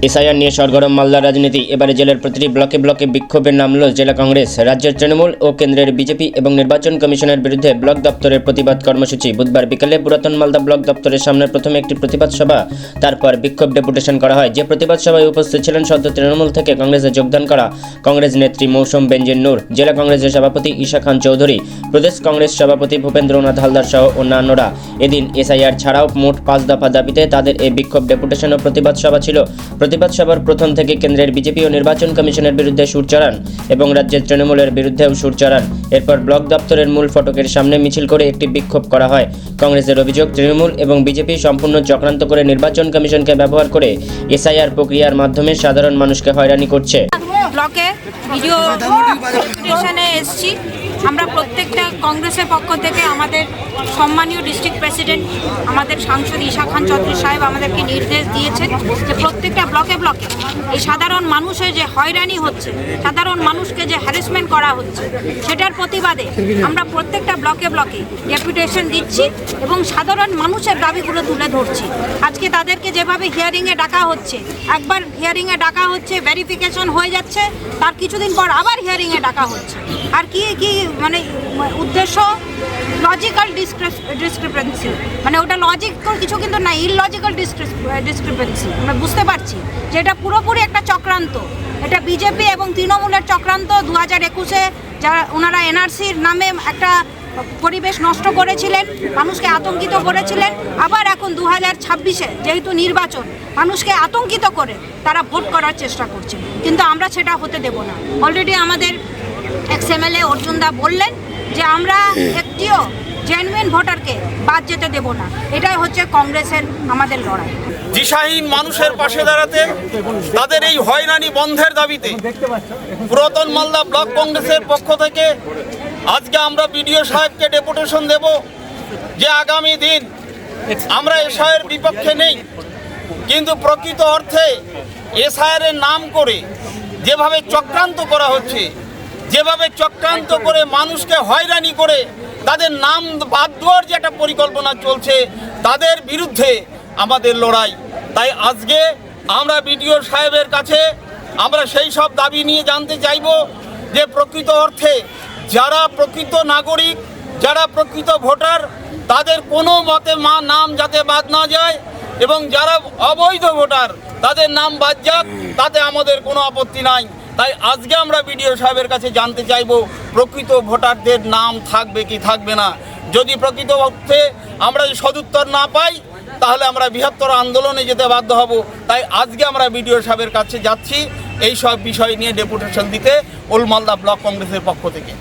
SIR নিয়ে সরগরম মালদার রাজনীতি। এবারে জেলার প্রতিটি ব্লকে ব্লকে বিক্ষোভের নামল জেলা কংগ্রেস। রাজ্যের তৃণমূল ও কেন্দ্রের বিজেপি এবং নির্বাচন কমিশনের বিরুদ্ধে ব্লক দপ্তরের প্রতিবাদ কর্মসূচি। বুধবার বিকেলে পুরাতন মালদা ব্লক দপ্তরের সামনে প্রথমে একটি প্রতিবাদ সভা, তারপর বিক্ষোভ ডেপুটেশন করা হয়। যে প্রতিবাদ সভায় উপস্থিত ছিলেন সদ্য তৃণমূল থেকে কংগ্রেসে যোগদান করা কংগ্রেস নেত্রী মৌসুম বেনজির নূর, জেলা কংগ্রেসের সভাপতি ঈশা খান চৌধুরী, প্রদেশ কংগ্রেস সভাপতি ভূপেন্দ্রনাথ হালদার সহ অন্যান্যরা। এদিন এসআইআর ছাড়াও মোট 5 দফা দাবিতে তাদের এই বিক্ষোভ ডেপুটেশন ও প্রতিবাদ সভা ছিল। প্রতিবাদ সভার প্রথম থেকে কেন্দ্রের বিজেপি ও নির্বাচন কমিশনের বিরুদ্ধে সুর চড়ান এবং রাজ্যের তৃণমূলের বিরুদ্ধেও সুর চড়ান। এরপর ব্লক দপ্তরের মূল ফটকের সামনে মিছিল করে একটি বিক্ষোভ করা হয়। কংগ্রেসের অভিযোগ, তৃণমূল এবং বিজেপি সম্পূর্ণ চক্রান্ত করে নির্বাচন কমিশনকে ব্যবহার করে এসআইআর প্রক্রিয়ার মাধ্যমে সাধারণ মানুষকে হয়রানি করছে। ব্লকে ভিডিও স্টেশনে এসেছি আমরা প্রত্যেকটা কংগ্রেসের পক্ষ থেকে। আমাদের সম্মানীয় ডিস্ট্রিক্ট প্রেসিডেন্ট, আমাদের সাংসদ ঈশা খান চৌধুরী সাহেব আমাদেরকে নির্দেশ দিয়েছেন যে প্রত্যেকটা ব্লকে ব্লকে এই সাধারণ মানুষের যে হয়রানি হচ্ছে, সাধারণ মানুষকে যে হ্যারাসমেন্ট করা হচ্ছে, সেটার প্রতিবাদে আমরা প্রত্যেকটা ব্লকে ব্লকে ডেপুটেশন দিচ্ছি এবং সাধারণ মানুষের দাবিগুলো তুলে ধরছি। আজকে তাদেরকে যেভাবে হিয়ারিংয়ে ডাকা হচ্ছে, একবার হিয়ারিংয়ে ডাকা হচ্ছে, ভেরিফিকেশন হয়ে যাচ্ছে, তার কিছুদিন পর আবার হিয়ারিংয়ে ডাকা হচ্ছে। আর কি কি মানে উদ্দেশ্য? লজিক্যাল ডিসক্রিপেন্সি, মানে ওটা লজিক্যাল কিছু কিন্তু না, ইললজিক্যাল ডিসক্রিপেন্সি। আমরা বুঝতে পারছি যে এটা পুরোপুরি একটা চক্রান্ত। এটা বিজেপি এবং তৃণমূলের চক্রান্ত। 2021-এ যারা ওনারা এনআরসির নামে একটা পরিবেশ নষ্ট করেছিলেন, মানুষকে আতঙ্কিত করেছিলেন। আবার এখন 2026-এ যেহেতু নির্বাচন, মানুষকে আতঙ্কিত করে তারা ভোট করার চেষ্টা করছে, কিন্তু আমরা সেটা হতে দেব না। অলরেডি আমাদের এক্সএমএলএ অর্জুন দা বললেন যে আমরা একটিও জেনুইন ভোটারকে বাদ যেতে দেব না। এটাই হচ্ছে কংগ্রেসের আমাদের লড়াই। দিশাহীন মানুষের পাশে দাঁড়াতে, তাদের এই হয়রানি বন্ধের দাবিতে পুরাতন মালদা ব্লক কংগ্রেসের পক্ষ থেকে আজকে আমরা বিডিও সাহেবকে ডেপুটেশন দেব যে আগামী দিন আমরা এসআইআর বিপক্ষে নেই, কিন্তু প্রকৃত অর্থে এসআইআরের নাম করে যেভাবে চক্রান্ত করা হচ্ছে, যেভাবে চক্রান্ত করে মানুষকে হয়রানি করে তাদের নাম বাদ দেওয়ার যে একটা পরিকল্পনা চলছে, তাদের বিরুদ্ধে আমাদের লড়াই। তাই আজকে আমরা বিডিও সাহেবের কাছে আমরা সেই সব দাবি নিয়ে জানতে চাইব যে প্রকৃত অর্থে যারা প্রকৃত নাগরিক, যারা প্রকৃত ভোটার, তাদের কোনো মতে নাম যাতে বাদ না যায় এবং যারা অবৈধ ভোটার তাদের নাম বাদ যাক, তাতে আমাদের কোনো আপত্তি নাই। তাই আজকে আমরা বিডিও সাহেবের কাছে জানতে চাইব প্রকৃত ভোটারদের নাম থাকবে কি থাকবে না। যদি প্রকৃত অর্থে আমরা সদুত্তর না পাই, তাহলে আমরা বৃহত্তর আন্দোলনে যেতে বাধ্য হব। তাই আজকে আমরা বিডিও সাহেবের কাছে যাচ্ছি এই সব বিষয় নিয়ে ডেপুটেশন দিতে ওল্ড মালদা ব্লক কংগ্রেসের পক্ষ থেকে।